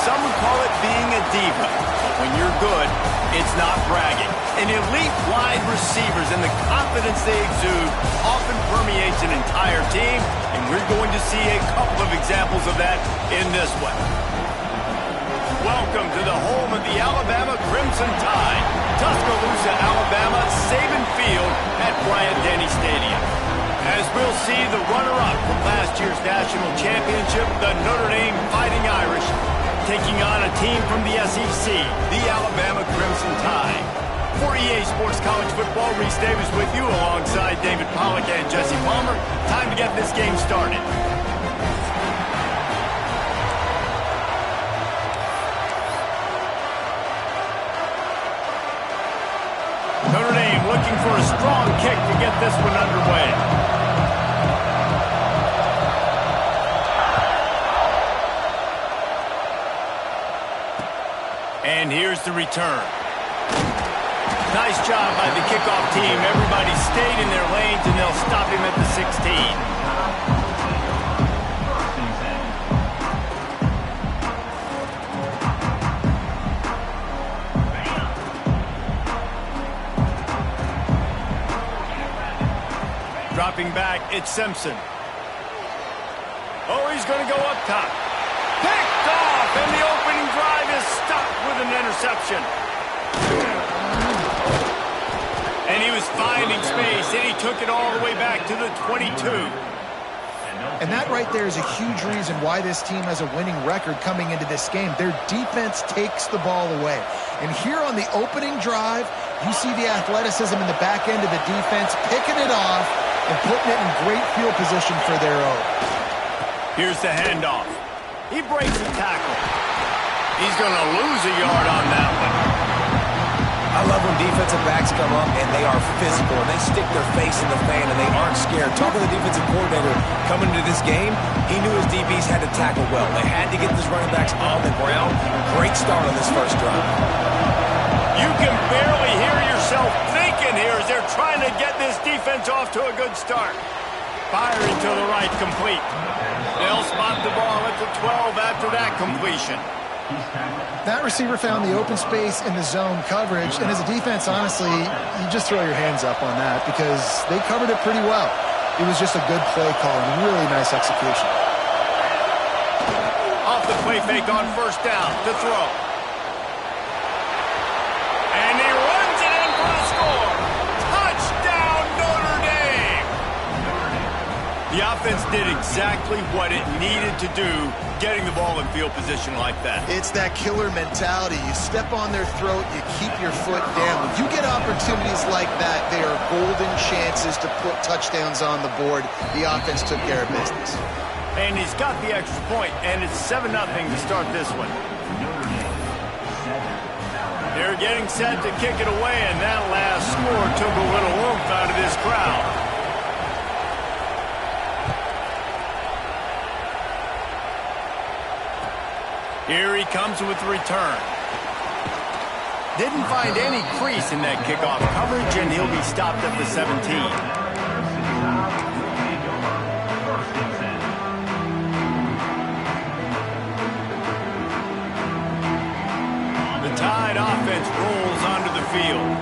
some would call it being a diva. But when you're good, it's not bragging. And elite wide receivers and the confidence they exude often permeates an entire team, and we're going to see a couple of examples of that in this one. Welcome to the home of the Alabama Crimson Tide, Tuscaloosa, Alabama, Saban Field at Bryant-Denny Stadium. As we'll see, the runner-up from last year's national championship, the Notre Dame Fighting Irish, taking on a team from the SEC, the Alabama Crimson Tide. For EA Sports College Football, Reese Davis with you alongside David Pollack and Jesse Palmer. Time to get this game started. Notre Dame looking for a strong kick to get this one underway. And here's the return. Nice job by the kickoff team. Everybody stayed in their lanes, and they'll stop him at the 16. Dropping back, it's Simpson. Oh, he's going to go up top. Picked off, and the opening drive is stopped with an interception. And he was finding space, and he took it all the way back to the 22. And that right there is a huge reason why this team has a winning record coming into this game. Their defense takes the ball away. And here on the opening drive, you see the athleticism in the back end of the defense, picking it off and putting it in great field position for their own. Here's the handoff. He breaks the tackle. He's going to lose a yard on that one. I love when defensive backs come up and they are physical and they stick their face in the fan and they aren't scared. Talking to the defensive coordinator coming into this game, he knew his DBs had to tackle well. They had to get these running backs on the ground. Great start on this first drive. You can barely hear yourself thinking here as they're trying to get this defense off to a good start. Firing to the right, complete. They'll spot the ball at the 12 after that completion. That receiver found the open space in the zone coverage, and as a defense, honestly, you just throw your hands up on that because they covered it pretty well. It was just a good play call and really nice execution. Off the play fake on first down to throw. And he runs it in for the score. Touchdown, Notre Dame! The offense did exactly what it needed to do, getting the ball in field position like that. It's that killer mentality. You step on their throat, you keep your foot down. When you get opportunities like that, they are golden chances to put touchdowns on the board. The offense took care of business. And he's got the extra point, and it's 7-0 to start this one. They're getting set to kick it away, and that last score took a little oomph out of this crowd. Here he comes with the return. Didn't find any crease in that kickoff coverage, and he'll be stopped at the 17. The Tide offense rolls onto the field.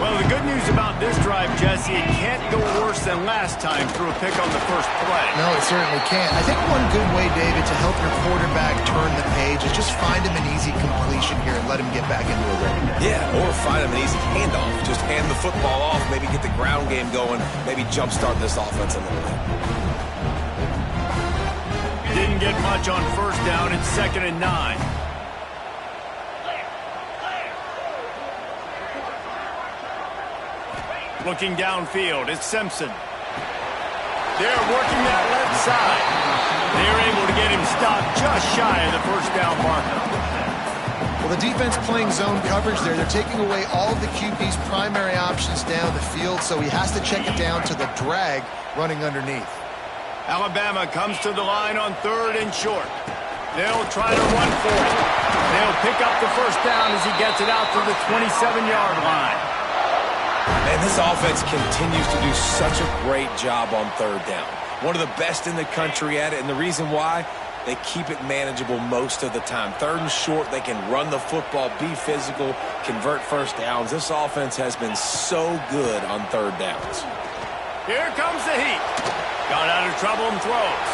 Well, the good news about this drive, Jesse, it can't go worse than last time through a pick on the first play. No, it certainly can't. I think one good way, David, to help your quarterback turn the page is just find him an easy completion here and let him get back into a rhythm. Yeah, or find him an easy handoff. Just hand the football off, maybe get the ground game going, maybe jumpstart this offense a little bit. Didn't get much on first down. It's 2nd and 9. Looking downfield, it's Simpson. They're working that left side. They're able to get him stopped just shy of the first down marker. Well, the defense playing zone coverage there. They're taking away all of the QB's primary options down the field, so he has to check it down to the drag running underneath. Alabama comes to the line on 3rd and short. They'll try to run for it. They'll pick up the first down as he gets it out to the 27-yard line. And this offense continues to do such a great job on 3rd down. One of the best in the country at it, and the reason why, They keep it manageable most of the time. 3rd and short, they can run the football, be physical, convert first downs. This offense has been so good on 3rd downs. Here comes the heat. Got out of trouble and throws.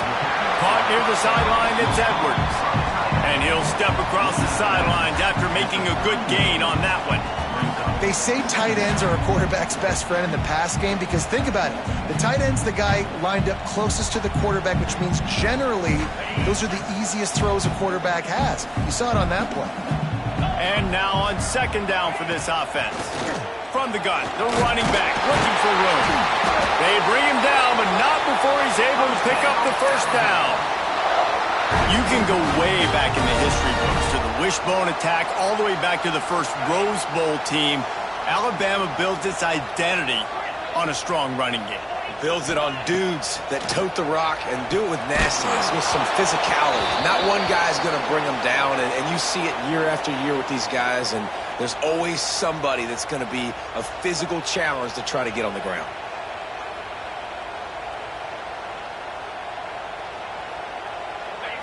Caught near the sideline, it's Edwards. And he'll step across the sidelines after making a good gain on that one. They say tight ends are a quarterback's best friend in the pass game because think about it. The tight end's the guy lined up closest to the quarterback, which means generally those are the easiest throws a quarterback has. You saw it on that play. And now on 2nd down for this offense. From the gun, the running back looking for room. They bring him down, but not before he's able to pick up the 1st down. You can go way back in the history books to the wishbone attack all the way back to the first Rose Bowl team. Alabama builds its identity on a strong running game. Builds it on dudes that tote the rock and do it with nastiness, with some physicality. Not one guy's going to bring them down, and you see it year after year with these guys, and there's always somebody that's going to be a physical challenge to try to get on the ground.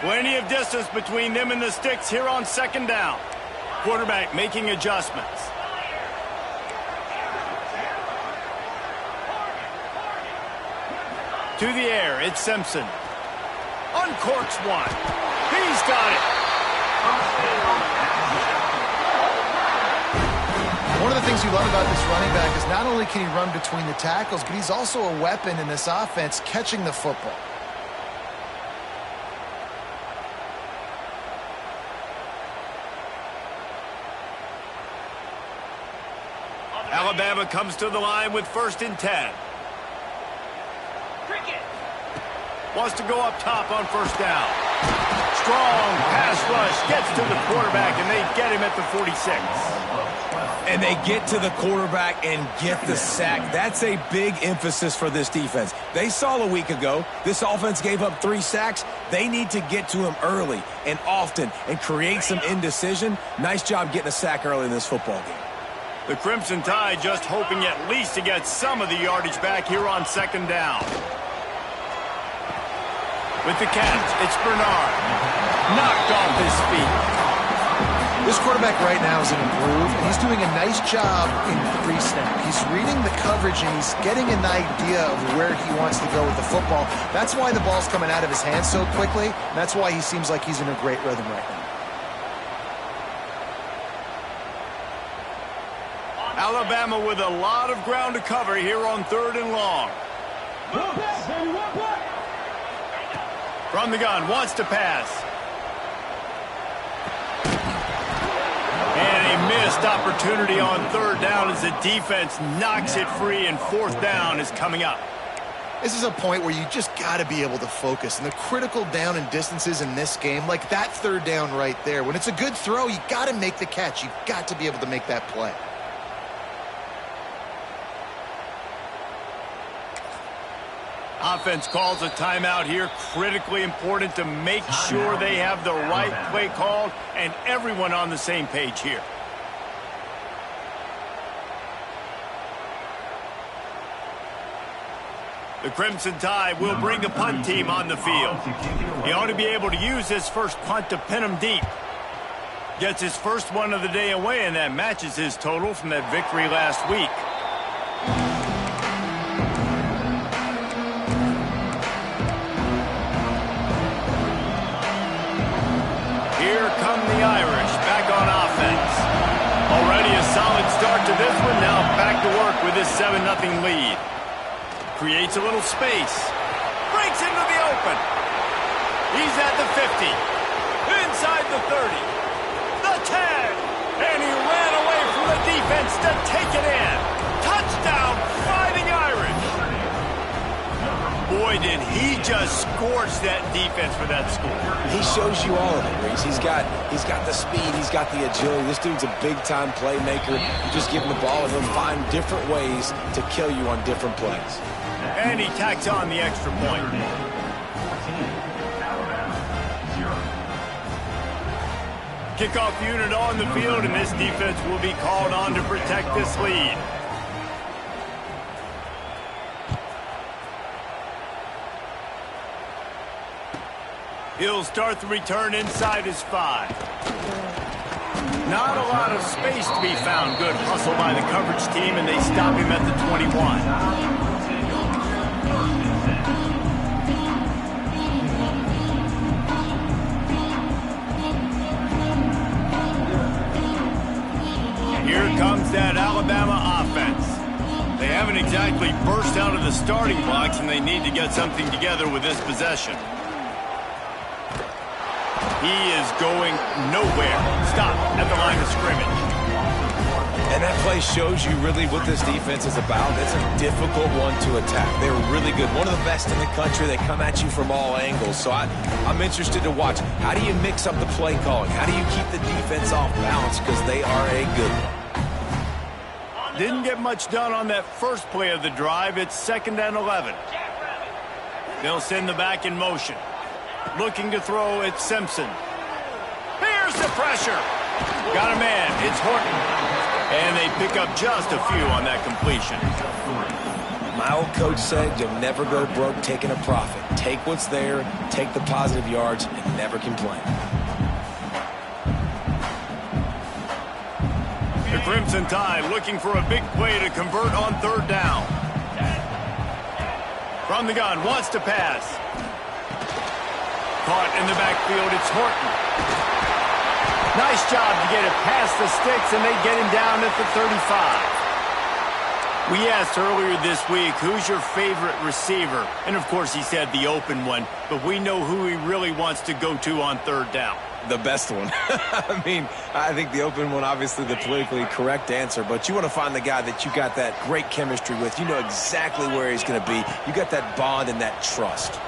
Plenty of distance between them and the sticks here on 2nd down. Quarterback making adjustments. To the air, it's Simpson. Uncorks one. He's got it. One of the things you love about this running back is not only can he run between the tackles, but he's also a weapon in this offense catching the football. Alabama comes to the line with 1st and 10. Wants to go up top on 1st down. Strong pass rush gets to the quarterback, and they get him at the 46. And they get to the quarterback and get the sack. That's a big emphasis for this defense. They saw a week ago, this offense gave up 3 sacks. They need to get to him early and often and create some indecision. Nice job getting a sack early in this football game. The Crimson Tide just hoping at least to get some of the yardage back here on 2nd down. With the catch, it's Bernard. Knocked off his feet. This quarterback right now is in a groove, and he's doing a nice job in pre-snap. He's reading the coverage, and he's getting an idea of where he wants to go with the football. That's why the ball's coming out of his hands so quickly, and that's why he seems like he's in a great rhythm right now. Alabama with a lot of ground to cover here on 3rd and long. From the gun, wants to pass. And a missed opportunity on 3rd down as the defense knocks it free, and 4th down is coming up. This is a point where you just got to be able to focus. And the critical down and distances in this game, like that 3rd down right there, when it's a good throw, you got to make the catch. You've got to be able to make that play. Offense calls a timeout here. Critically important to make sure they have the right play called and everyone on the same page here. The Crimson Tide will bring the punt team on the field. He ought to be able to use his first punt to pin him deep. Gets his first one of the day away, and that matches his total from that victory last week. Here come the Irish back on offense. Already a solid start to this one. Now back to work with this 7-0 lead. Creates a little space. Breaks into the open. He's at the 50. Inside the 30. The 10. And he ran away from the defense to take it in. Touchdown, Fighting Irish. Boy, did he just scorch that defense for that score. He shows you all of it, Reese. He's got the speed. He's got the agility. This dude's a big-time playmaker. You just give him the ball, and he'll find different ways to kill you on different plays. And he tacks on the extra point. Kickoff unit on the field, and this defense will be called on to protect this lead. He'll start the return inside his 5. Not a lot of space to be found. Good hustle by the coverage team, and they stop him at the 21. Here comes that Alabama offense. They haven't exactly burst out of the starting blocks, and they need to get something together with this possession. He is going nowhere. Stop at the line of scrimmage. And that play shows you really what this defense is about. It's a difficult one to attack. They're really good. One of the best in the country. They come at you from all angles. So I'm interested to watch. How do you mix up the play calling? How do you keep the defense off balance? Because they are a good one. Didn't get much done on that first play of the drive. It's 2nd and 11. They'll send the back in motion. Looking to throw, it's Simpson. Here's the pressure. Got a man. It's Horton. And they pick up just a few on that completion. My old coach said you'll never go broke taking a profit. Take what's there, take the positive yards, and never complain. The Crimson Tide looking for a big play to convert on 3rd down. From the gun, wants to pass. Caught in the backfield, it's Horton. Nice job to get it past the sticks, and they get him down at the 35. We asked earlier this week, who's your favorite receiver? And, of course, he said the open one, but we know who he really wants to go to on 3rd down. The best one. I mean, I think the open one, obviously the politically correct answer, but you want to find the guy that you got that great chemistry with. You know exactly where he's going to be. You got that bond and that trust.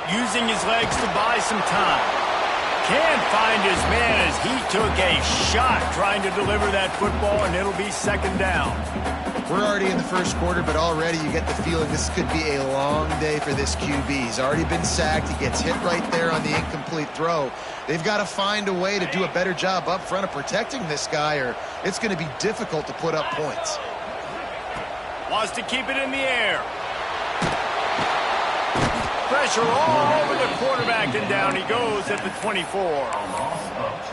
Using his legs to buy some time. Can't find his man as he took a shot trying to deliver that football, and it'll be 2nd down. We're already in the first quarter, but already you get the feeling this could be a long day for this QB. He's already been sacked. He gets hit right there on the incomplete throw. They've got to find a way to do a better job up front of protecting this guy, or it's going to be difficult to put up points. Wants to keep it in the air. Pressure all over the quarterback, and down he goes at the 24.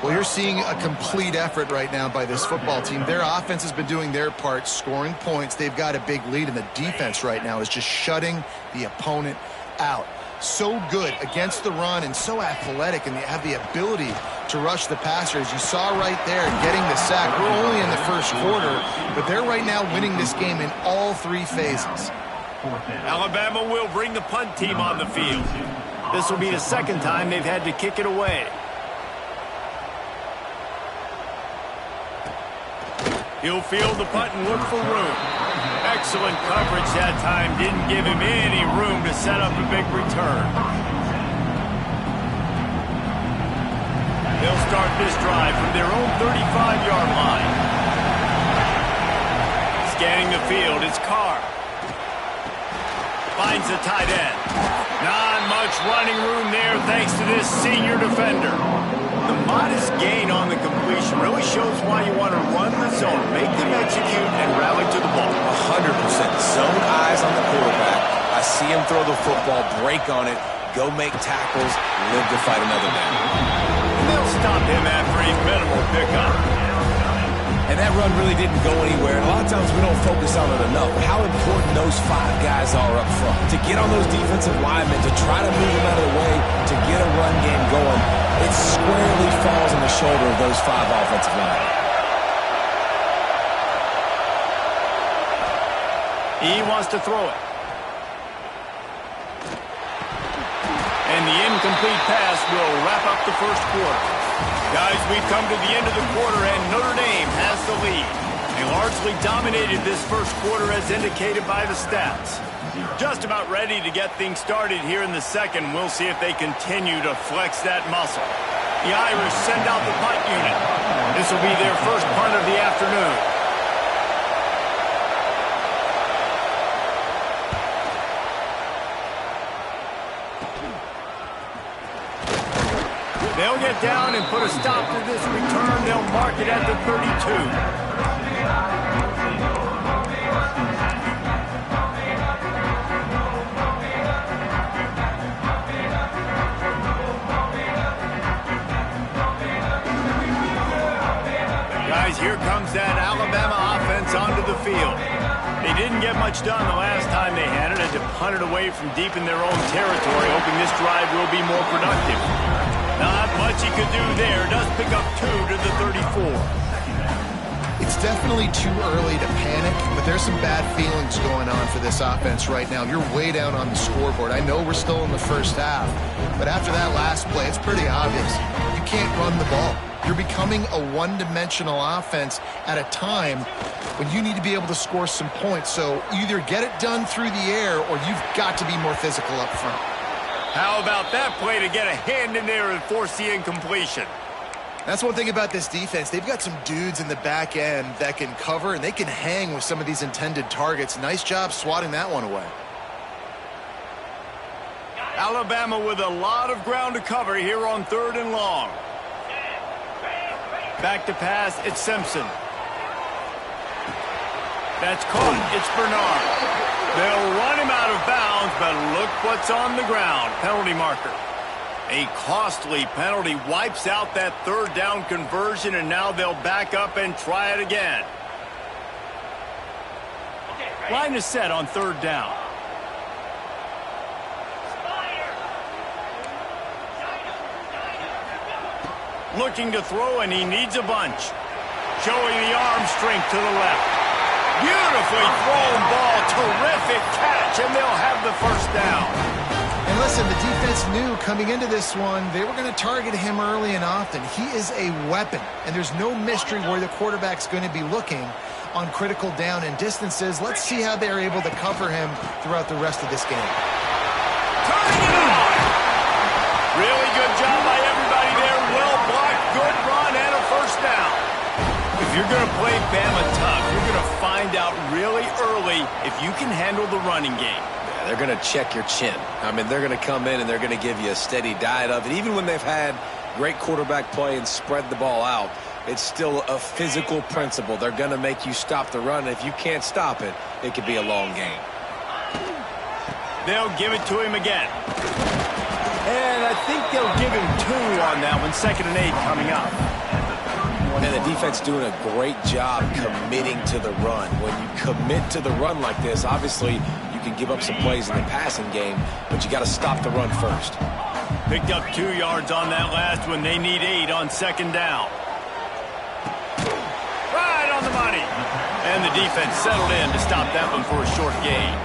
Well, you're seeing a complete effort right now by this football team. Their offense has been doing their part, scoring points. They've got a big lead, and the defense right now is just shutting the opponent out. So good against the run and so athletic, and they have the ability to rush the passer. As you saw right there, getting the sack. We're only in the first quarter, but they're right now winning this game in all 3 phases. Alabama will bring the punt team on the field. This will be the 2nd time they've had to kick it away. He'll field the punt and look for room. Excellent coverage that time. Didn't give him any room to set up a big return. They'll start this drive from their own 35-yard line. Scanning the field, it's Carr. Finds the tight end. Not much running room there thanks to this senior defender. The modest gain on the completion really shows why you want to run the zone, make them execute, and rally to the ball. 100%. Zone eyes on the quarterback. I see him throw the football, break on it, go make tackles, live to fight another down. And they'll stop him after a minimal pickup. And that run really didn't go anywhere. And a lot of times we don't focus on it enough. How important those 5 guys are up front. To get on those defensive linemen, to try to move them out of the way, to get a run game going, it squarely falls on the shoulder of those 5 offensive linemen. He wants to throw it. And the incomplete pass will wrap up the first quarter. Guys, we've come to the end of the quarter, and Notre Dame has the lead. They largely dominated this first quarter as indicated by the stats. Just about ready to get things started here in the second. We'll see if they continue to flex that muscle. The Irish send out the punt unit. This will be their first punt of the afternoon. They'll get down and put a stop to this return. They'll mark it at the 32. field. They didn't get much done the last time they had it, and to punt it away from deep in their own territory, hoping this drive will be more productive. Not much he could do there. Does pick up 2 to the 34. It's definitely too early to panic, but there's some bad feelings going on for this offense right now. You're way down on the scoreboard. I know we're still in the first half, but after that last play, it's pretty obvious. You can't run the ball. You're becoming a one-dimensional offense at a time when you need to be able to score some points. So either get it done through the air or you've got to be more physical up front. How about that play to get a hand in there and force the incompletion? That's one thing about this defense. They've got some dudes in the back end that can cover, and they can hang with some of these intended targets. Nice job swatting that one away. Alabama with a lot of ground to cover here on 3rd and long. Back to pass, it's Simpson. That's caught, it's Bernard. They'll run him out of bounds, but look what's on the ground. Penalty marker. A costly penalty wipes out that 3rd down conversion, and now they'll back up and try it again. Line is set on 3rd down. Looking to throw, and he needs a bunch. Showing the arm strength to the left. Beautifully thrown ball. Terrific catch, and they'll have the 1st down. And listen, the defense knew coming into this one, they were going to target him early and often. He is a weapon, and there's no mystery where the quarterback's going to be looking on critical down and distances. Let's see how they're able to cover him throughout the rest of this game. Turning it on! Really good job by everybody there. Well blocked, good run, and a 1st down. If you're going to play Bama tough, you're going to find out really early if you can handle the running game. They're going to check your chin. I mean, they're going to come in and they're going to give you a steady diet of it. Even when they've had great quarterback play and spread the ball out, it's still a physical principle. They're going to make you stop the run. If you can't stop it, it could be a long game. They'll give it to him again. And I think they'll give him 2 on that one. 2nd and 8 coming up. And the defense doing a great job committing to the run. When you commit to the run like this, obviously you can give up some plays in the passing game, but you got to stop the run first. Picked up 2 yards on that last one. They need 8 on 2nd down. Right on the money. And the defense settled in to stop that one for a short gain.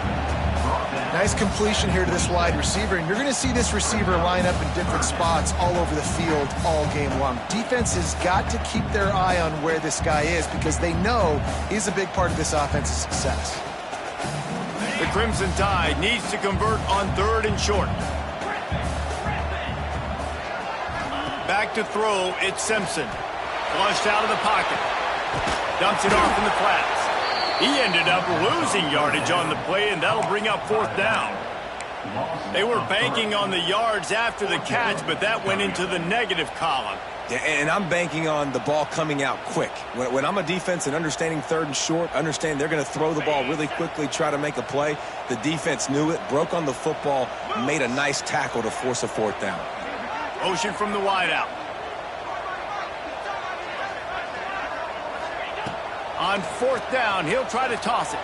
Nice completion here to this wide receiver, and you're going to see this receiver line up in different spots all over the field all game long. Defense has got to keep their eye on where this guy is because they know he's a big part of this offense's success. The Crimson Tide needs to convert on 3rd and short. Back to throw, it's Simpson. Flushed out of the pocket. Dumps it off in the flats. He ended up losing yardage on the play, and that'll bring up 4th down. They were banking on the yards after the catch, but that went into the negative column. Yeah, and I'm banking on the ball coming out quick. When I'm a defense and understanding 3rd and short, understand they're going to throw the ball really quickly, try to make a play. The defense knew it, broke on the football, made a nice tackle to force a 4th down. Motion from the wideout. On 4th down, he'll try to toss it.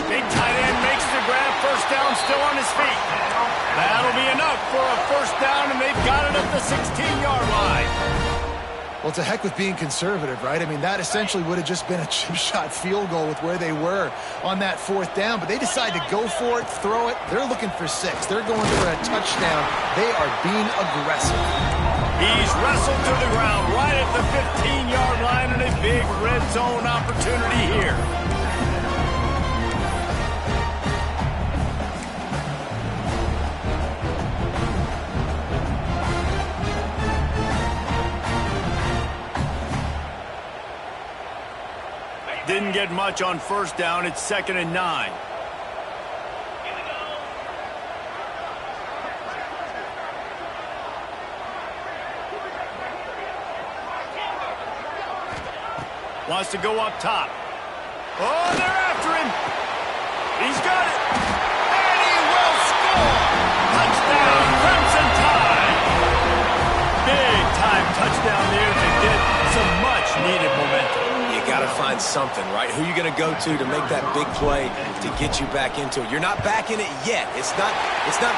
Big tight end makes the grab. 1st down, still on his feet. That'll be enough for a 1st down, and they've got it at the 16-yard line. Well, it's a heck with being conservative, right? I mean, that essentially would have just been a chip shot field goal with where they were on that 4th down, but they decide to go for it, throw it. They're looking for 6. They're going for a touchdown. They are being aggressive. He's wrestled to the ground right at the 15-yard line, and a big red zone opportunity here. Didn't get much on 1st down. It's 2nd and 9. Wants to go up top. Oh, they're after him. He's got it. And he will score. Touchdown, Crimson Tide. Big time touchdown there to get some much needed momentum. You got to to find something, right? Who are you going to go to make that big play to get you back into it? You're not back in it yet. It's not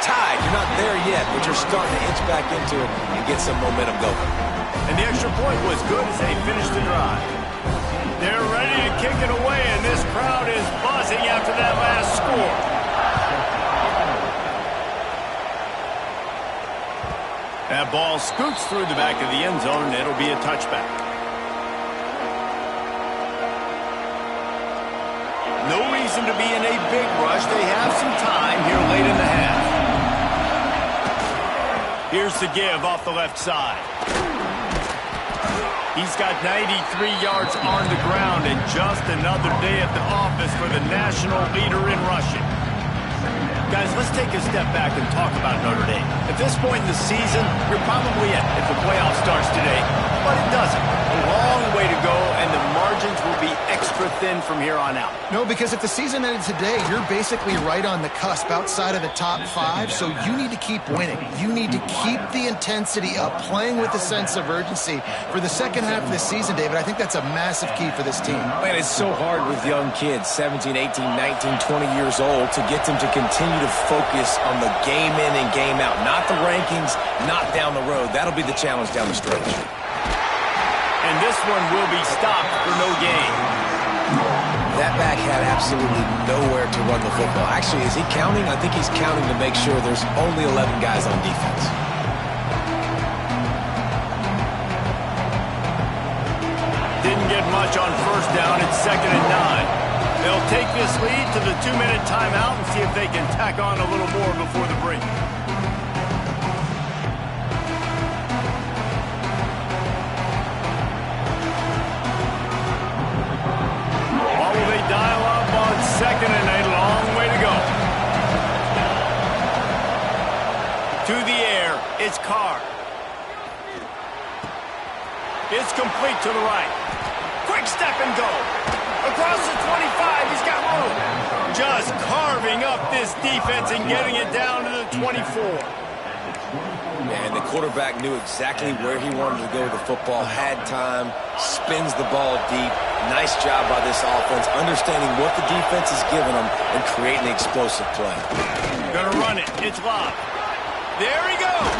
tied. You're not there yet, but you're starting to inch back into it and get some momentum going. And the extra point was good as they finished the drive. They're ready to kick it away, and this crowd is buzzing after that last score. That ball scoots through the back of the end zone, and it'll be a touchback. No reason to be in a big rush. They have some time here late in the half. Here's the give off the left side. He's got 93 yards on the ground, and just another day at the office for the national leader in rushing. Guys, let's take a step back and talk about Notre Dame. At this point in the season, you're probably in if the playoff starts today, but it doesn't. A long way to go, and the margins will be extra thin from here on out. No, because if the season ended today, you're basically right on the cusp outside of the top 5, so you need to keep winning. You need to keep the intensity up, playing with a sense of urgency for the second half of the season, David. I think that's a massive key for this team. Man, it's so hard with young kids, 17, 18, 19, 20 years old, to get them to continue to focus on the game in and game out. Not the rankings, not down the road. That'll be the challenge down the stretch. And this one will be stopped for no gain. That back had absolutely nowhere to run the football. Actually, is he counting? I think he's counting to make sure there's only 11 guys on defense. Didn't get much on first down. It's 2nd and 9. They'll take this lead to the 2-minute timeout and see if they can tack on a little more before the break. Or will they dial up on 2nd and a long way to go? To the air, it's Carr. It's complete to the right. Quick step and go. Across the 25, he's got room. Just carving up this defense and getting it down to the 24. And the quarterback knew exactly where he wanted to go with the football, had time, spins the ball deep. Nice job by this offense, understanding what the defense is giving them and creating the explosive play. Gonna run it. It's Love. There he goes.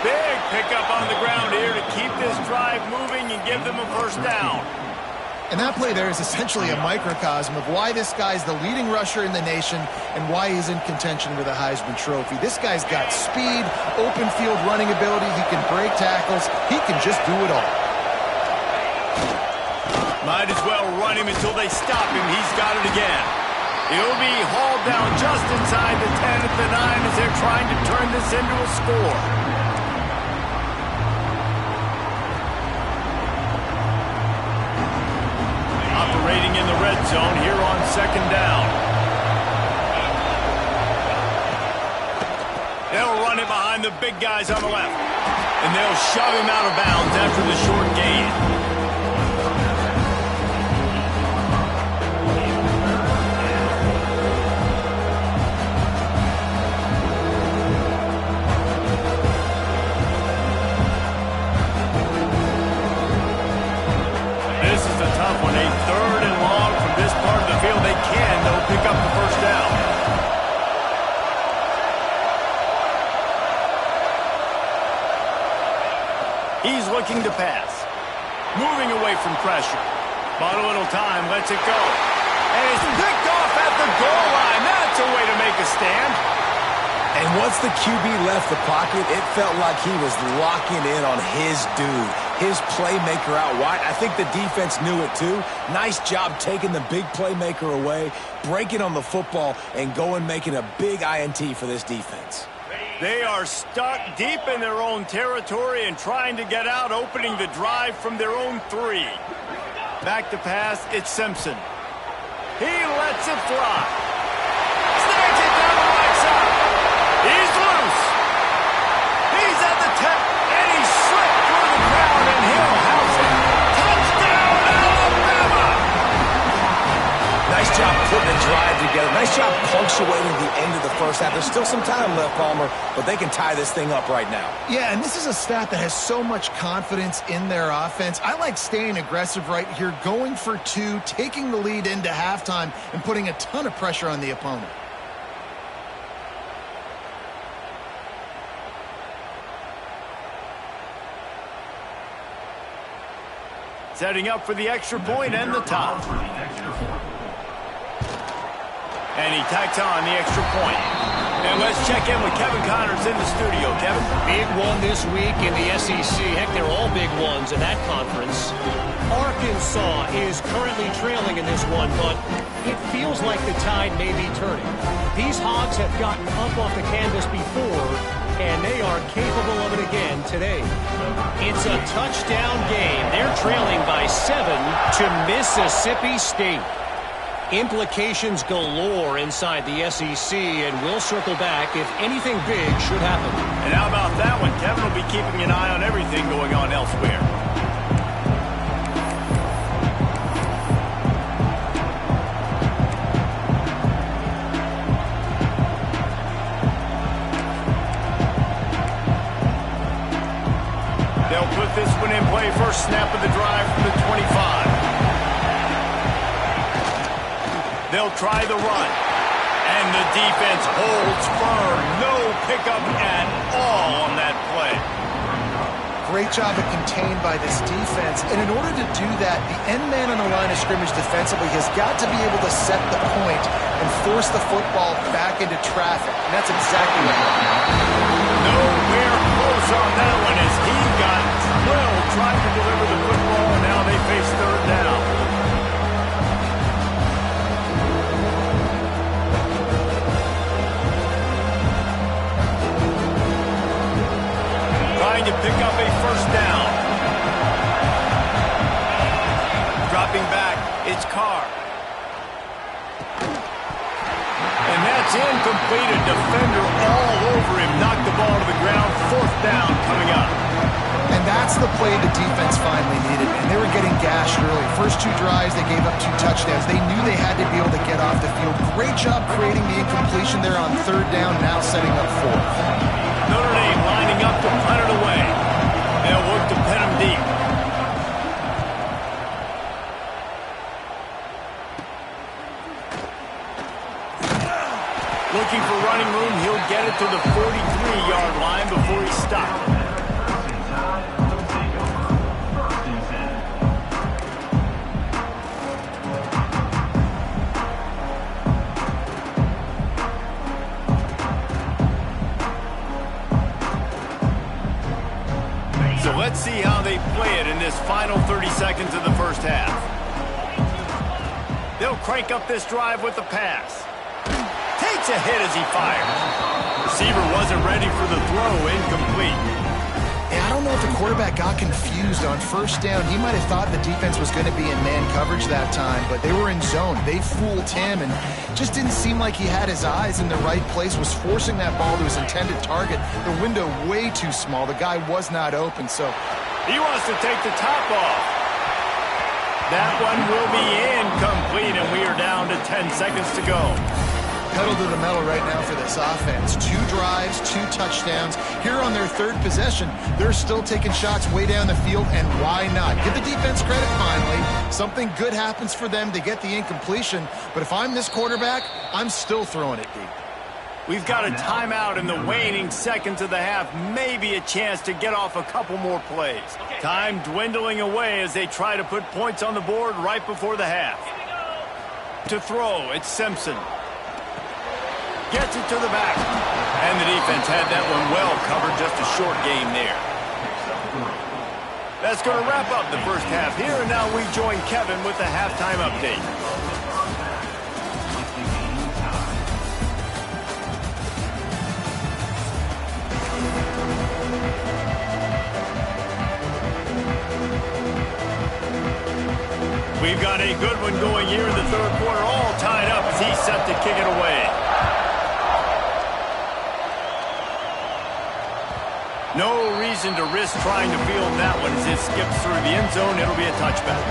Big pickup on the ground here to keep this drive moving and give them a first down. And that play there is essentially a microcosm of why this guy's the leading rusher in the nation and why he's in contention for the Heisman Trophy. This guy's got speed, open field running ability. He can break tackles. He can just do it all. Might as well run him until they stop him. He's got it again. He'll be hauled down just inside the 10 at the 9 as they're trying to turn this into a score. Operating in the red zone here on 2nd down. They'll run it behind the big guys on the left. And they'll shove him out of bounds after the short gain. This is a tough one. A 3rd and long from this part of the field. They can, though, pick up the first down. He's looking to pass. Moving away from pressure. Bought a little time, lets it go. And it's picked off at the goal line. That's a way to make a stand. And once the QB left the pocket, it felt like he was locking in on his dude, his playmaker out wide. I think the defense knew it too. Nice job taking the big playmaker away, breaking on the football, and going making a big INT for this defense. They are stuck deep in their own territory and trying to get out, opening the drive from their own 3. Back to pass, it's Simpson. He lets it fly. Snags it down the right side. He's loose. He's at the 10, and he slipped through the crowd, and he'll house it. Touchdown, Alabama! Nice job putting a drive together. Nice job punctuating the end of the first half. There's still some time left, Palmer, but they can tie this thing up right now. Yeah, and this is a staff that has so much confidence in their offense. I like staying aggressive right here, going for two, taking the lead into halftime, and putting a ton of pressure on the opponent. Setting up for the extra point and the tie. And he tacks on the extra point. And let's check in with Kevin Connors in the studio. Kevin? Big one this week in the SEC. Heck, they're all big ones in that conference. Arkansas is currently trailing in this one, but it feels like the tide may be turning. These Hogs have gotten up off the canvas before, and they are capable of it again today. It's a touchdown game. They're trailing by 7 to Mississippi State. Implications galore inside the SEC, and we'll circle back if anything big should happen. And how about that one? Kevin will be keeping an eye on everything going on elsewhere. They'll put this one in play. First snap of the drive from the 25. They'll try the run. And the defense holds firm. No pickup at all on that play. Great job of contained by this defense. And in order to do that, the end man on the line of scrimmage defensively has got to be able to set the point and force the football back into traffic. And that's exactly what happened. Nowhere close on that one as he got drilled trying to deliver the football, and now they face third down. Trying to pick up a first down. Dropping back, it's Carr. And that's incomplete. A defender all over him. Knocked the ball to the ground. Fourth down coming up. And that's the play the defense finally needed. And they were getting gashed early. First two drives, they gave up 2 touchdowns. They knew they had to be able to get off the field. Great job creating the incompletion there on third down, now setting up fourth. Notre Dame lining up to punt it away. They'll work to pin him deep. Looking for running room. He'll get it to the 43-yard line before he's stopped. So let's see how they play it in this final 30 seconds of the first half. They'll crank up this drive with the pass. Takes a hit as he fires. Receiver wasn't ready for the throw, incomplete. And I don't know if the quarterback got confused on first down. He might have thought the defense was going to be in man coverage that time, but they were in zone. They fooled him and just didn't seem like he had his eyes in the right place, was forcing that ball to his intended target. The window way too small. The guy was not open, so. He wants to take the top off. That one will be incomplete, and we are down to 10 seconds to go. Pedal to the metal right now for this offense. 2 drives, 2 touchdowns. Here on their third possession, they're still taking shots way down the field, and why not? Give the defense credit finally. Something good happens for them to get the incompletion, but if I'm this quarterback, I'm still throwing it deep. We've got a timeout in the waning seconds of the half. Maybe a chance to get off a couple more plays. Time dwindling away as they try to put points on the board right before the half. To throw, it's Simpson. Gets it to the back. And the defense had that one well covered. Just a short game there. That's going to wrap up the first half here. And now we join Kevin with the halftime update. We've got a good one going here in the third quarter. All tied up as he's set to kick it away. No reason to risk trying to field that one as it skips through the end zone. It'll be a touchback.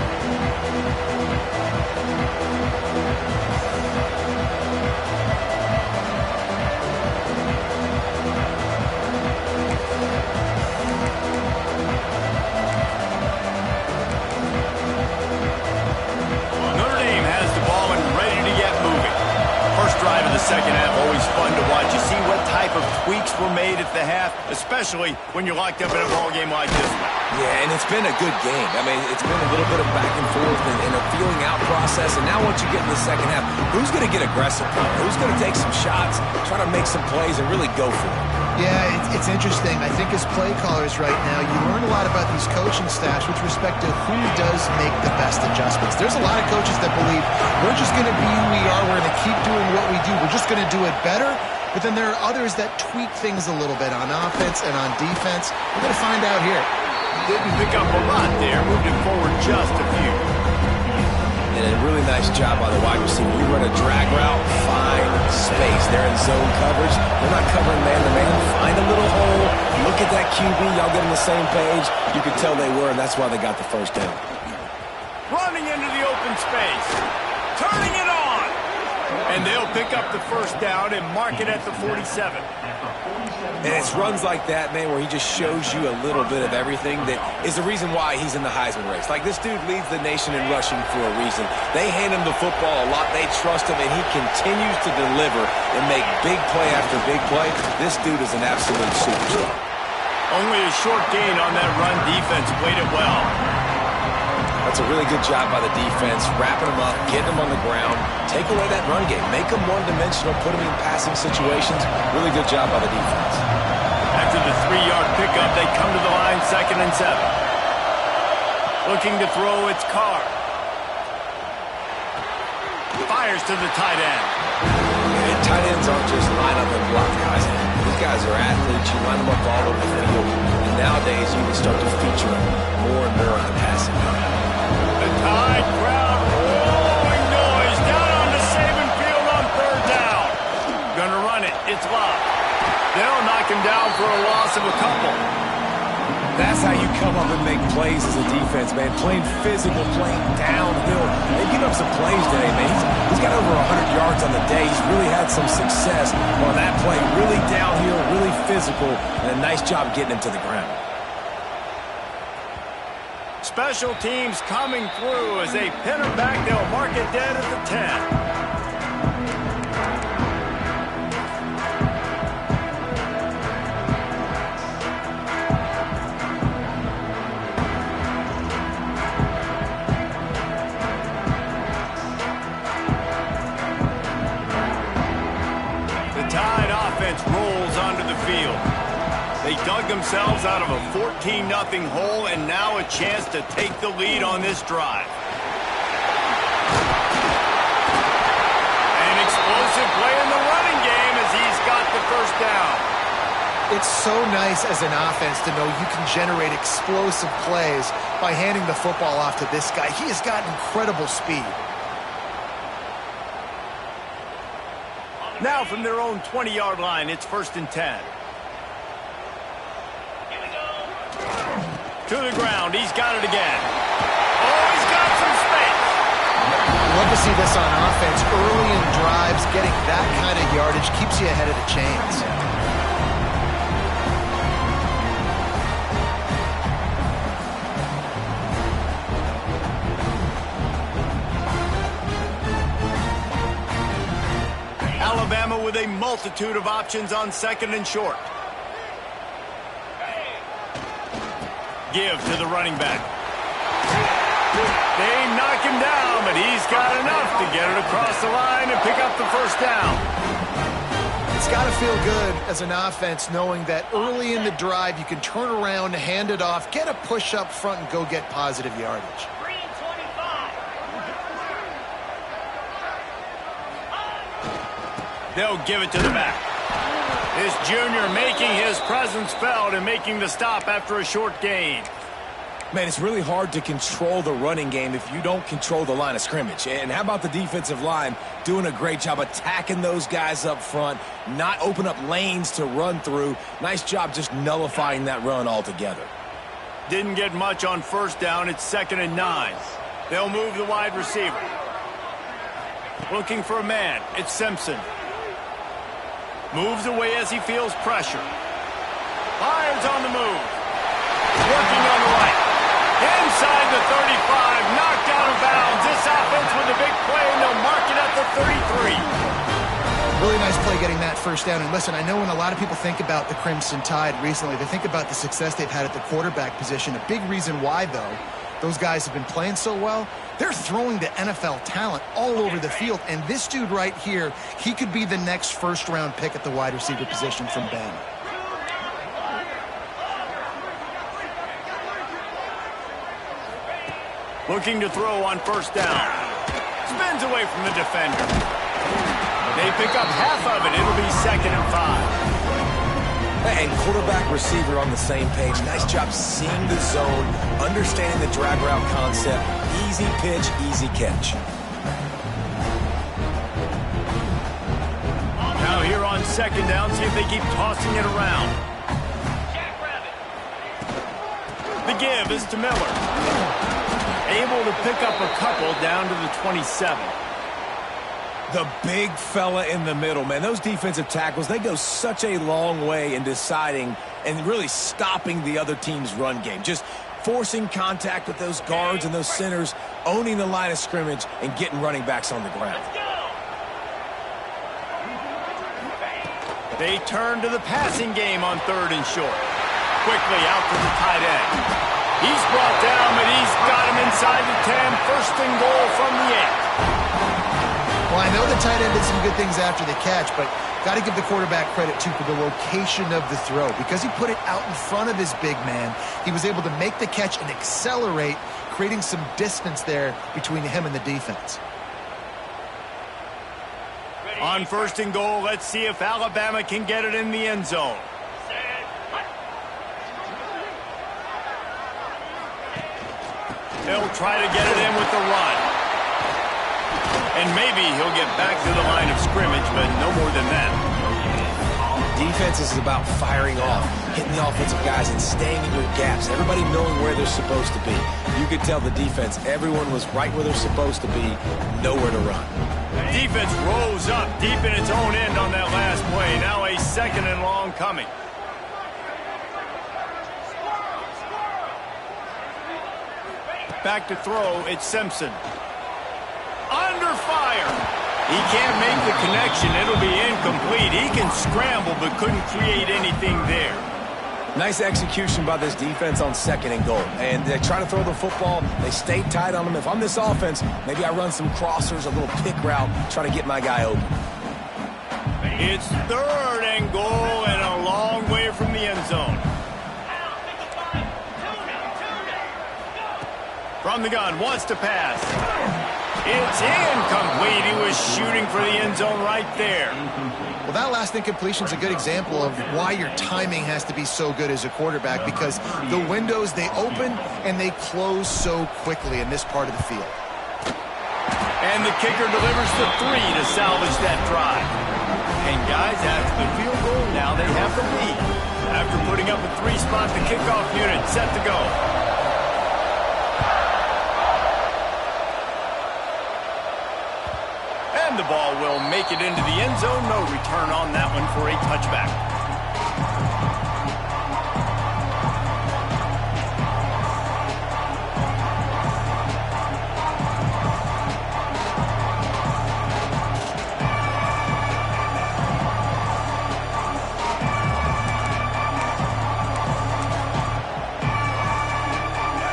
second half always fun to watch. You see what type of tweaks were made at the half, especially when you're locked up in a ball game like this one. Yeah, and it's been a good game. I mean, it's been a little bit of back and forth and a feeling out process. And now once you get in the second half, who's going to get aggressive? Who's going to take some shots, try to make some plays, and really go for it? Yeah, it's interesting. I think as play callers right now, you learn a lot about these coaching staffs with respect to who does make the best adjustments. There's a lot of coaches that believe we're just going to be who we are. We're going to keep doing what we do. We're just going to do it better. But then there are others that tweak things a little bit on offense and on defense. We're going to find out here. Didn't pick up a lot there. Moved it forward just a few. And a really nice job by the wide receiver. You run a drag route, find space. They're in zone coverage. They're not covering man-to-man. Find a little hole. Look at that QB. Y'all get on the same page. You could tell they were, and that's why they got the first down. Running into the open space. Turning it on. And they'll pick up the first down and mark it at the 47. And it's runs like that, man, where he just shows you a little bit of everything that is the reason why he's in the Heisman race. Like, this dude leads the nation in rushing for a reason. They hand him the football a lot. They trust him, and he continues to deliver and make big play after big play. This dude is an absolute superstar. Only a short gain on that run. Defense played it well. That's a really good job by the defense, wrapping them up, getting them on the ground, take away that run game, make them one-dimensional, put them in passing situations. Really good job by the defense. After the 3-yard pickup, they come to the line, 2nd and 7. Looking to throw, it's Carr. Fires to the tight end. And tight ends aren't just line up and block guys. These guys are athletes. You line them up all over the field. And nowadays, you can start to feature them more and more in the passing game. The Tide crowd roaring noise down on the Saban field on 3rd down. Gonna run it. It's locked. They'll knock him down for a loss of a couple. That's how you come up and make plays as a defense, man. Playing physical, playing downhill. They give up some plays today, man. He's got over 100 yards on the day. He's really had some success on that play. Really downhill, really physical, and a nice job getting him to the ground. Special teams coming through as they pin him back. They'll mark it dead at the 10. The Tide offense rolls onto the field. They dug themselves out of a 14-0 hole, and now a chance to take the lead on this drive. An explosive play in the running game as he's got the first down. It's so nice as an offense to know you can generate explosive plays by handing the football off to this guy. He has got incredible speed. Now from their own 20-yard line, it's 1st and 10. To the ground. He's got it again. Oh, he's got some space. Love to see this on offense. Early in drives, getting that kind of yardage keeps you ahead of the chains. Alabama with a multitude of options on 2nd and short. Give to the running back. They knock him down, but he's got enough to get it across the line and pick up the first down. It's got to feel good as an offense knowing that early in the drive you can turn around, hand it off, get a push up front, and go get positive yardage. They'll give it to the back. This junior making his presence felt and making the stop after a short gain. Man, it's really hard to control the running game if you don't control the line of scrimmage. And how about the defensive line doing a great job attacking those guys up front, not open up lanes to run through. Nice job just nullifying that run altogether. Didn't get much on 1st down. It's 2nd and 9. They'll move the wide receiver. Looking for a man. It's Simpson. Moves away as he feels pressure. Fires on the move. Working on the right. Inside the 35. Knocked out of bounds. This offense with a big play, and they'll mark it at the 33. Really nice play getting that first down. And listen, I know when a lot of people think about the Crimson Tide recently, they think about the success they've had at the quarterback position. A big reason why, though, those guys have been playing so well, they're throwing the NFL talent all over the field. And this dude right here, he could be the next first-round pick at the wide receiver position from Bama. Looking to throw on first down. Spins away from the defender. They pick up half of it. It'll be 2nd and 5. And quarterback receiver on the same page. Nice job seeing the zone, understanding the drag route concept. Easy pitch, easy catch. Now here on 2nd down, see if they keep tossing it around. The give is to Miller. Able to pick up a couple down to the 27. The big fella in the middle, man. Those defensive tackles, they go such a long way in deciding and really stopping the other team's run game. Just forcing contact with those guards and those centers, owning the line of scrimmage, and getting running backs on the ground. They turn to the passing game on 3rd and short. Quickly out to the tight end. He's brought down, but he's got him inside the 10. 1st and goal from the 8. Well, I know the tight end did some good things after the catch, but got to give the quarterback credit, too, for the location of the throw. Because he put it out in front of his big man, he was able to make the catch and accelerate, creating some distance there between him and the defense. On 1st and goal, let's see if Alabama can get it in the end zone. They'll try to get it in with the run. And maybe he'll get back to the line of scrimmage, but no more than that. Defense is about firing off, hitting the offensive guys and staying in your gaps. Everybody knowing where they're supposed to be. You could tell the defense, everyone was right where they're supposed to be, nowhere to run. Defense rose up deep in its own end on that last play. Now a 2nd and long coming. Back to throw, it's Simpson. Under fire. He can't make the connection. It'll be incomplete. He can scramble, but couldn't create anything there. Nice execution by this defense on 2nd and goal. And they try to throw the football. They stay tight on them. If I'm this offense, maybe I run some crossers, a little pick route, try to get my guy open. It's 3rd and goal and a long way from the end zone. From the gun, wants to pass. It's incomplete. He was shooting for the end zone right there. Well, that last incompletion is a good example of why your timing has to be so good as a quarterback, because the windows, they open and they close so quickly in this part of the field. And the kicker delivers the 3 to salvage that drive. And guys, after the field goal, now they have the lead. After putting up a 3-spot, the kickoff unit set to go. The ball will make it into the end zone. No return on that one for a touchback.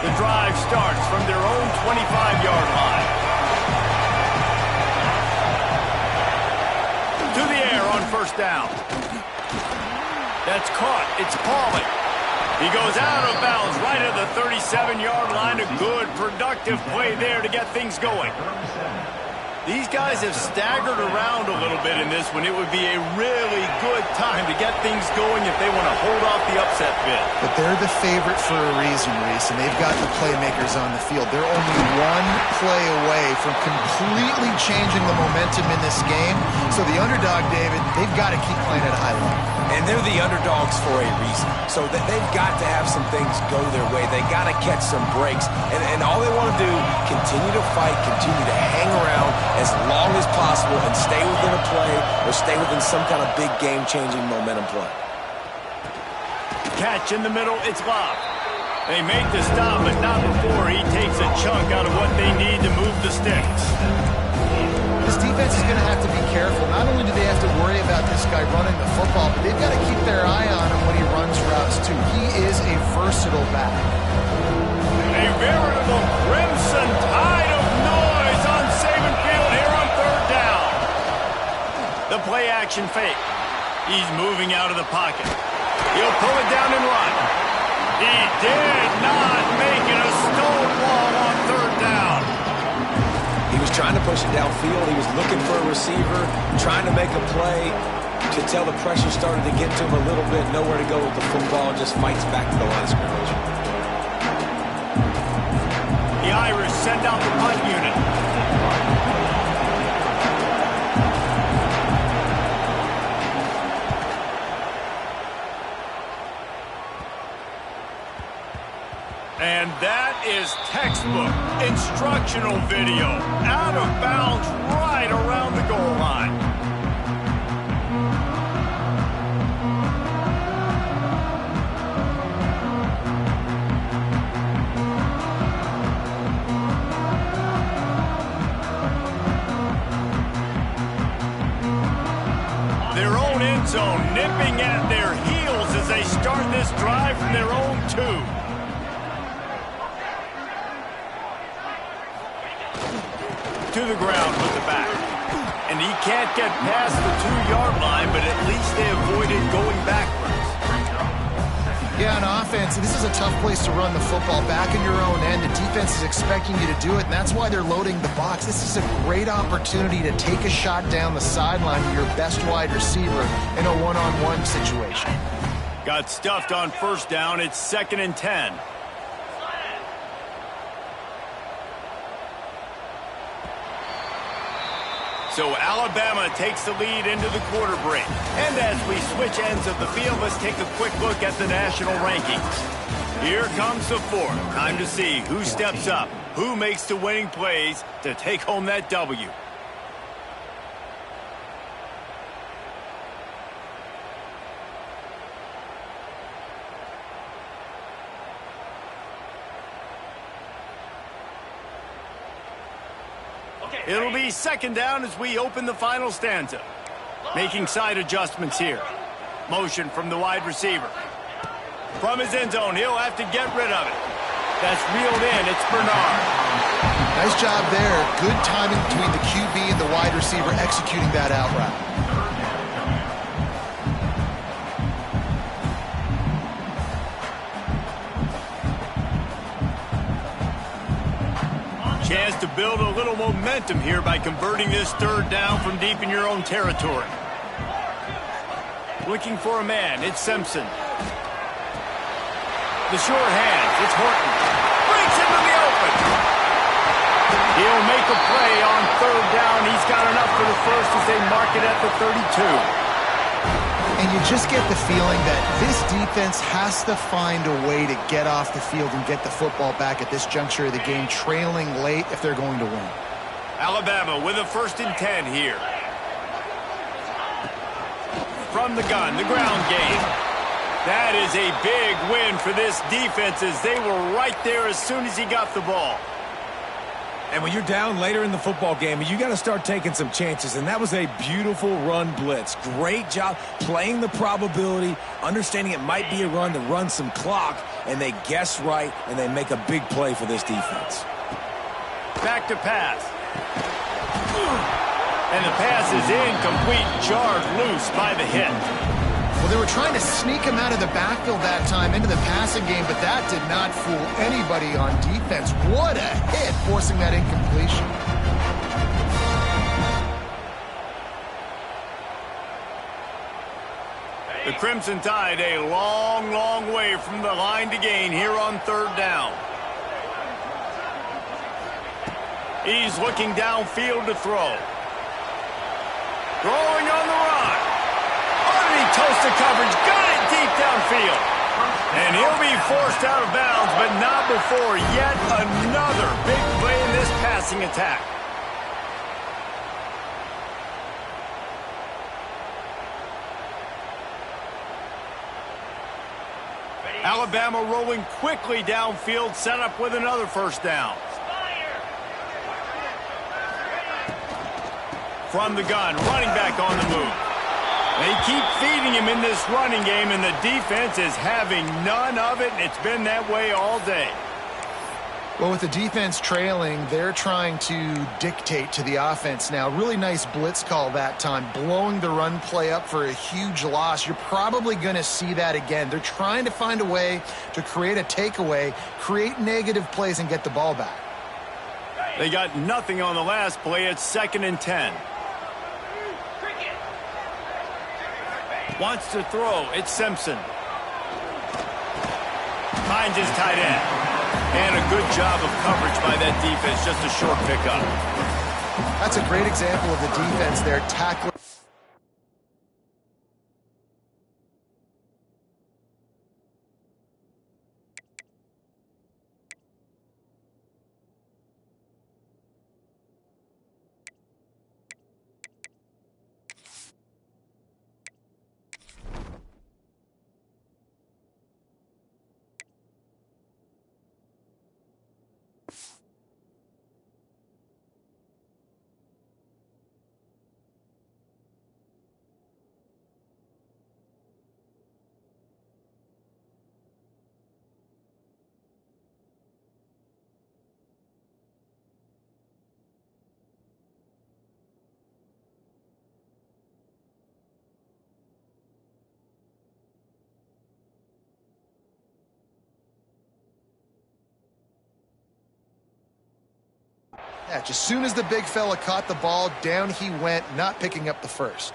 The drive starts from their own 25-yard line. First down. That's caught. It's Pauly. He goes out of bounds right at the 37-yard line. A good, productive play there to get things going. These guys have staggered around a little bit in this one. It would be a really good time to get things going if they want to hold off the upset bid. But they're the favorite for a reason, Reese, and they've got the playmakers on the field. They're only one play away from completely changing the momentum in this game. So the underdog, David, they've got to keep playing at a high level. And they're the underdogs for a reason. So they've got to have some things go their way. They got to catch some breaks. And all they want to do, continue to fight, continue to hang around as long as possible and stay within a play or stay within some kind of big game-changing momentum play. Catch in the middle, it's Love. They make the stop, but not before he takes a chunk out of what they need to move the sticks. This defense is going to have to be careful. Not only do they have to worry about this guy running the football, but they've got to keep their eye on him when he runs routes, too. He is a versatile back. A veritable crimson tide of noise on Saban Field here on third down. The play action fake. He's moving out of the pocket. He'll pull it down and run. He did not make it a stone wall on third down. He was trying to push it downfield. He was looking for a receiver, trying to make a play. Could tell the pressure started to get to him a little bit. Nowhere to go with the football, and just fights back to the line of scrimmage. The Irish send out the punt unit. And that is textbook instructional video. Out of bounds right around the goal line. Their own end zone nipping at their heels as they start this drive from their own 2. To the ground with the back. And he can't get past the 2-yard line, but at least they avoided going backwards. Yeah, on offense, this is a tough place to run the football. Back in your own end, the defense is expecting you to do it, and that's why they're loading the box. This is a great opportunity to take a shot down the sideline to your best wide receiver in a one-on-one situation. Got stuffed on first down. It's 2nd and 10. So Alabama takes the lead into the quarter break. And as we switch ends of the field, let's take a quick look at the national rankings. Here comes the fourth. Time to see who steps up, who makes the winning plays to take home that W. It'll be 2nd down as we open the final stanza. Making side adjustments here. Motion from the wide receiver. From his end zone, he'll have to get rid of it. That's reeled in. It's Bernard. Nice job there. Good timing between the QB and the wide receiver executing that out route. Chance to build a little momentum here by converting this third down from deep in your own territory. Looking for a man, it's Simpson. The short hands, it's Horton. Breaks into the open. He'll make a play on third down. He's got enough for the first as they mark it at the 32. And you just get the feeling that this defense has to find a way to get off the field and get the football back at this juncture of the game, trailing late if they're going to win. Alabama with a 1st and 10 here. From the gun, the ground game. That is a big win for this defense as they were right there as soon as he got the ball. And when you're down later in the football game, you got to start taking some chances, and that was a beautiful run blitz. Great job playing the probability, understanding it might be a run to run some clock, and they guess right, and they make a big play for this defense. Back to pass. And the pass is incomplete, jarred loose by the hit. Well, they were trying to sneak him out of the backfield that time into the passing game, but that did not fool anybody on defense. What a hit, forcing that incompletion. The Crimson Tide a long, long way from the line to gain here on third down. He's looking downfield to throw. Throwing on the run. Underneath toasted coverage. Got it deep downfield. And he'll be forced out of bounds, but not before yet another big play in this passing attack. Alabama rolling quickly downfield, set up with another first down. From the gun, running back on the move. They keep feeding him in this running game, and the defense is having none of it, and it's been that way all day. Well, with the defense trailing, they're trying to dictate to the offense now. Really nice blitz call that time, blowing the run play up for a huge loss. You're probably going to see that again. They're trying to find a way to create a takeaway, create negative plays, and get the ball back. They got nothing on the last play. It's 2nd and 10. Wants to throw. It's Simpson. Finds his tight end. And a good job of coverage by that defense. Just a short pickup. That's a great example of the defense there, tackling. Yeah, just as soon as the big fella caught the ball, down he went, not picking up the first.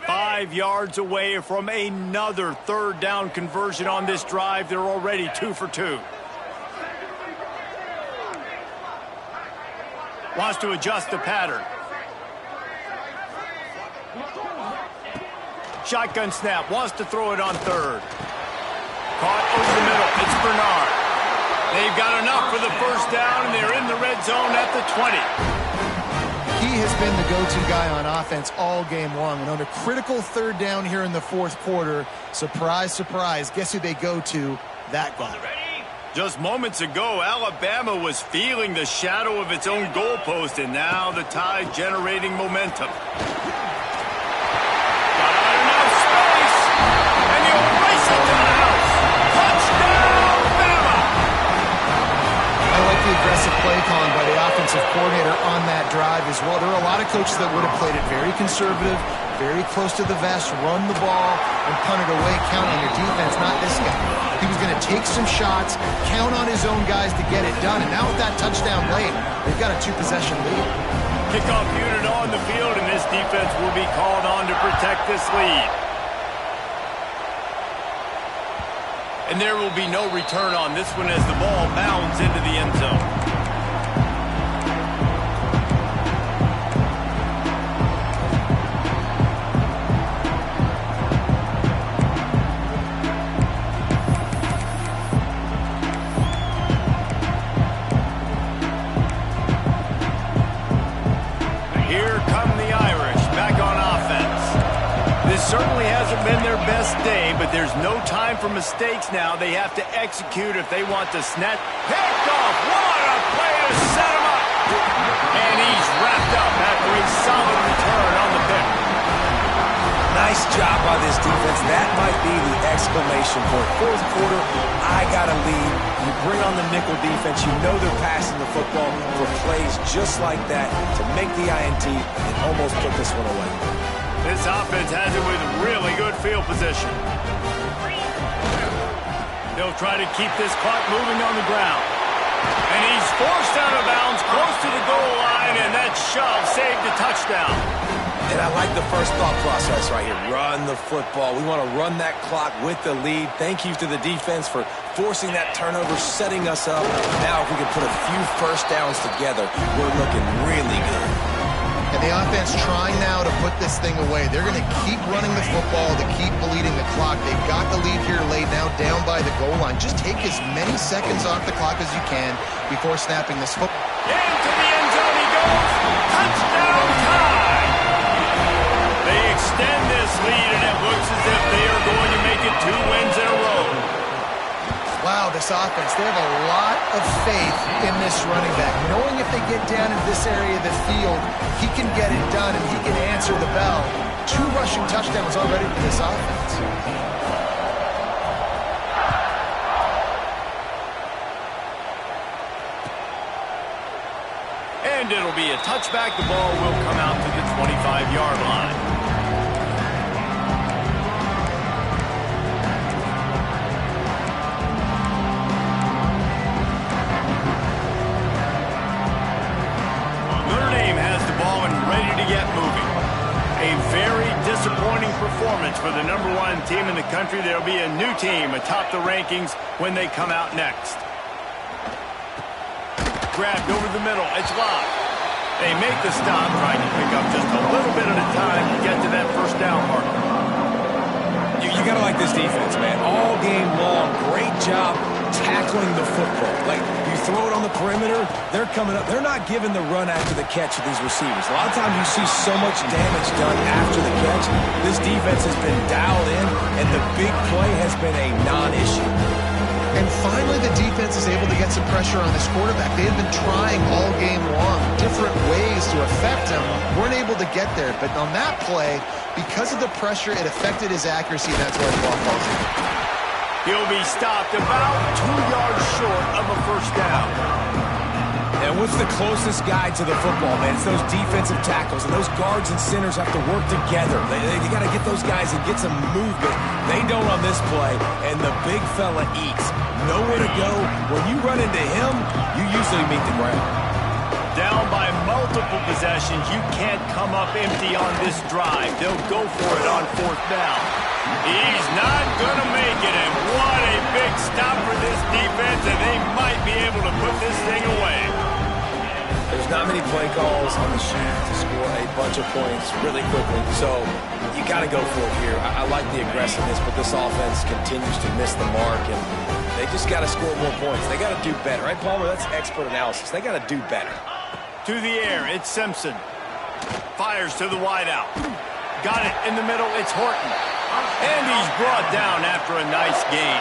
Five yards away from another 3rd down conversion on this drive. They're already 2 for 2. Wants to adjust the pattern. Shotgun snap. Wants to throw it on 3rd. Caught over the middle. It's Bernard. They've got enough for the 1st down, and they're in the red zone at the 20. He has been the go-to guy on offense all game long. And on a critical 3rd down here in the 4th quarter, surprise, surprise, guess who they go to? That guy. Just moments ago, Alabama was feeling the shadow of its own goalpost, and now the Tide generating momentum. Got out enough space, and he'll race it to the house. Touchdown, Bama! I like the aggressive play calling by the offensive coordinator on that drive as well. There are a lot of coaches that would have played it very conservative, very close to the vest, run the ball, and punt it away, count on your defense, not this guy. He was going to take some shots, count on his own guys to get it done, and now with that touchdown late, they've got a 2-possession lead. Kickoff unit on the field, and this defense will be called on to protect this lead. And there will be no return on this one as the ball bounds into the end zone. Certainly hasn't been their best day, but there's no time for mistakes now. They have to execute if they want to snatch. Picked off. What a play to set him up. And he's wrapped up after a solid return on the pick. Nice job by this defense. That might be the exclamation point. 4th quarter, I got a lead. You bring on the nickel defense. You know they're passing the football for plays just like that to make the INT and almost put this one away. This offense has it with really good field position. They'll try to keep this clock moving on the ground. And he's forced out of bounds close to the goal line, and that shove saved a touchdown. And I like the first thought process right here. Run the football. We want to run that clock with the lead. Thank you to the defense for forcing that turnover, setting us up. Now if we can put a few 1st downs together, we're looking really good. And the offense trying now to put this thing away. They're going to keep running the football to keep bleeding the clock. They've got the lead here late now down by the goal line. Just take as many seconds off the clock as you can before snapping this football. Into the end zone he goes. Touchdown Tide! They extend this lead, and it looks as if they are going make it 2 wins in a row. Wow, this offense, they have a lot of faith in this running back. Knowing if they get down in this area of the field, he can get it done and he can answer the bell. 2 rushing touchdowns already for this offense. And it'll be a touchback. The ball will come out to the 25-yard line. Notre Dame has the ball and ready to get moving. A very disappointing performance for the #1 team in the country. There'll be a new team atop the rankings when they come out next. Grabbed over the middle. It's locked. They make the stop, trying to pick up just a little bit at a time to get to that first down marker. You got to like this defense, man. All game long, great job tackling the football. Like, you throw it on the perimeter, they're coming up. They're not giving the run after the catch to these receivers. A lot of times you see so much damage done after the catch. This defense has been dialed in, and the big play has been a non-issue. And finally, the defense is able to get some pressure on this quarterback. They had been trying all game long, different ways to affect him. Weren't able to get there. But on that play, because of the pressure, it affected his accuracy. That's why the ball falls in. He'll be stopped about 2 yards short of a first down. And what's the closest guy to the football, man? It's those defensive tackles, and those guards and centers have to work together. They got to get those guys and get some movement. They don't on this play, and the big fella eats. Nowhere to go. When you run into him, you usually meet the ground. Down by multiple possessions, you can't come up empty on this drive. They'll go for it on 4th down. He's not going to make it, and what a big stop for this defense, and they might be able to put this thing away. There's not many play calls on the sheet to score a bunch of points really quickly, so you got to go for it here. I like the aggressiveness, but this offense continues to miss the mark, and they just got to score more points. They got to do better, right, Palmer? That's expert analysis. They got to do better. To the air, it's Simpson. Fires to the wideout. Got it in the middle, it's Horton. And he's brought down after a nice gain.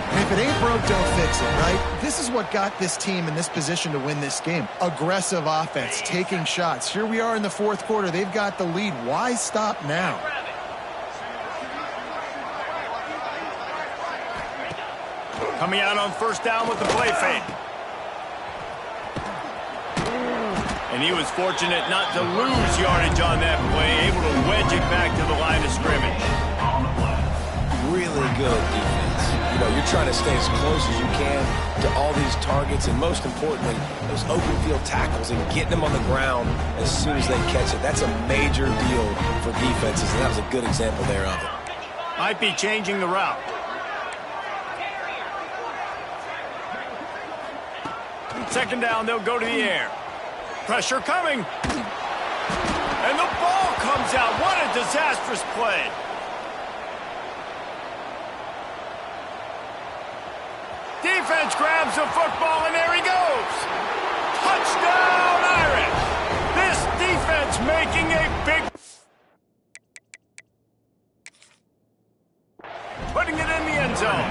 And if it ain't broke, don't fix it, right? This is what got this team in this position to win this game. Aggressive offense, taking shots. Here we are in the 4th quarter. They've got the lead. Why stop now? Coming out on 1st down with the play fake. And he was fortunate not to lose yardage on that play, able to wedge it back to the line of scrimmage. Really good defense. You know, you're trying to stay as close as you can to all these targets, and most importantly, those open field tackles and getting them on the ground as soon as they catch it. That's a major deal for defenses, and that was a good example there of it. Might be changing the route. Second down, they'll go to the air. Pressure coming. And the ball comes out. What a disastrous play. Defense grabs the football, and there he goes. Touchdown, Irish. This defense making a big... Putting it in the end zone.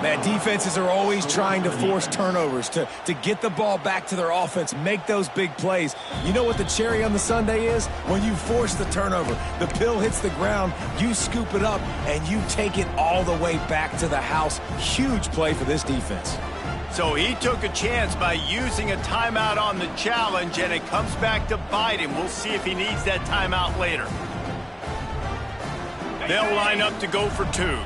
Man, defenses are always trying to force turnovers to get the ball back to their offense, make those big plays. You know what the cherry on the sundae is? When you force the turnover, the pill hits the ground, you scoop it up, and you take it all the way back to the house. Huge play for this defense. So he took a chance by using a timeout on the challenge, and it comes back to bite him. We'll see if he needs that timeout later. They'll line up to go for 2.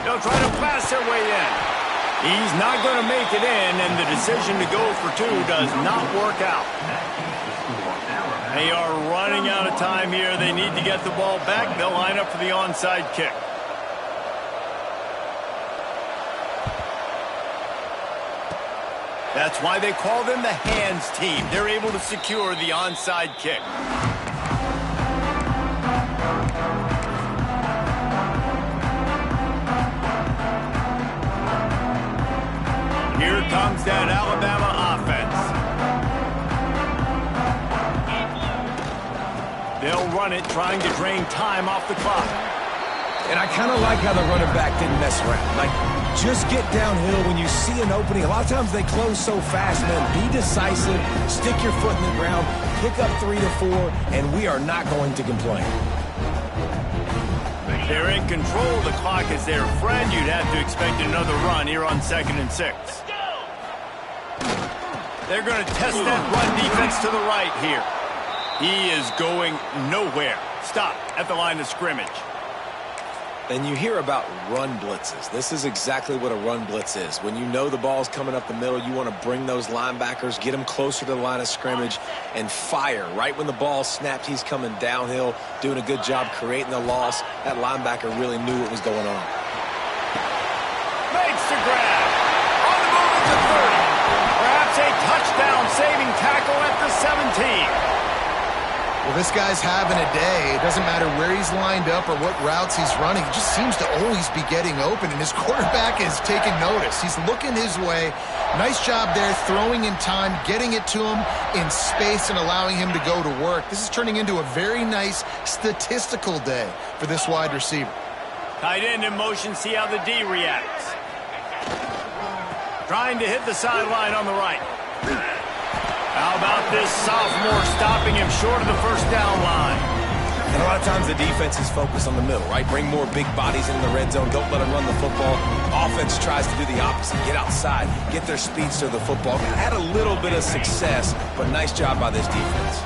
They'll try to pass their way in. He's not going to make it in, and the decision to go for 2 does not work out. They are running out of time here. They need to get the ball back. They'll line up for the onside kick. That's why they call them the hands team. They're able to secure the onside kick. Here comes that Alabama offense. They'll run it, trying to drain time off the clock. And I kind of like how the running back didn't mess around. Like, just get downhill when you see an opening. A lot of times they close so fast, man. Be decisive, stick your foot in the ground, pick up 3 to 4, and we are not going to complain. They're in control. The clock is their friend. You'd have to expect another run here on 2nd and 6. They're going to test that run defense to the right here. He is going nowhere. Stop at the line of scrimmage. And you hear about run blitzes. This is exactly what a run blitz is. When you know the ball's coming up the middle, you want to bring those linebackers, get them closer to the line of scrimmage, and fire. Right when the ball snapped, he's coming downhill, doing a good job creating the loss. That linebacker really knew what was going on. Makes the grab. On the move at the 30. Perhaps a touchdown-saving tackle at the 17. Well, this guy's having a day. It doesn't matter where he's lined up or what routes he's running. He just seems to always be getting open, and his quarterback is taking notice. He's looking his way. Nice job there, throwing in time, getting it to him in space and allowing him to go to work. This is turning into a very nice statistical day for this wide receiver. Tight end in motion, see how the D reacts. Trying to hit the sideline on the right. How about this sophomore stopping him short of the first down line? And a lot of times the defense is focused on the middle, right? Bring more big bodies into the red zone. Don't let them run the football. Offense tries to do the opposite. Get outside. Get their speedster the football. Had a little bit of success, but nice job by this defense.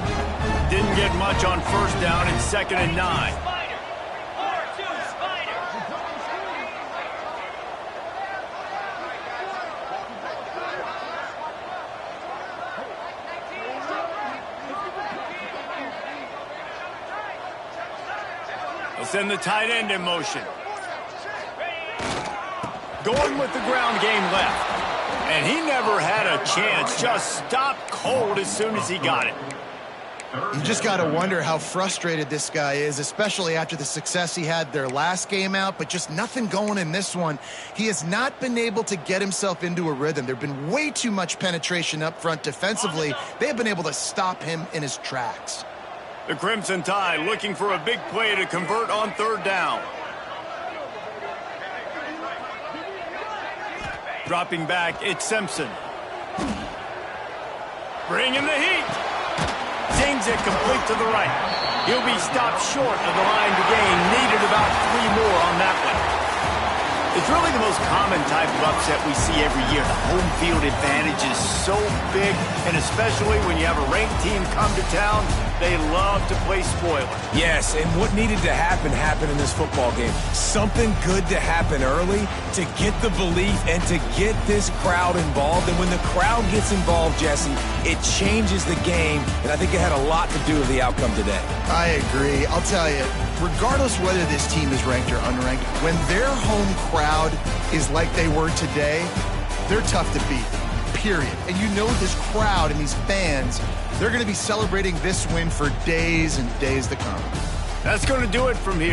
Didn't get much on first down in 2nd and 9. Send the tight end in motion. Going with the ground game left. And he never had a chance. Just stopped cold as soon as he got it. You just got to wonder how frustrated this guy is, especially after the success he had their last game out, but just nothing going in this one. He has not been able to get himself into a rhythm. There have been way too much penetration up front defensively. They have been able to stop him in his tracks. The Crimson Tide looking for a big play to convert on 3rd down. Dropping back, it's Simpson. Bringing the heat. Zings it complete to the right. He'll be stopped short of the line to gain. Needed about 3 more on that one. It's really the most common type of upset we see every year. The home field advantage is so big, and especially when you have a ranked team come to town, they love to play spoiler. Yes, and what needed to happen happened in this football game. Something good to happen early to get the belief and to get this crowd involved. And when the crowd gets involved, Jesse, it changes the game, and I think it had a lot to do with the outcome today. I agree. I'll tell you, regardless whether this team is ranked or unranked, when their home crowd is like they were today, they're tough to beat, period. And you know this crowd and these fans, they're going to be celebrating this win for days and days to come. That's going to do it from here.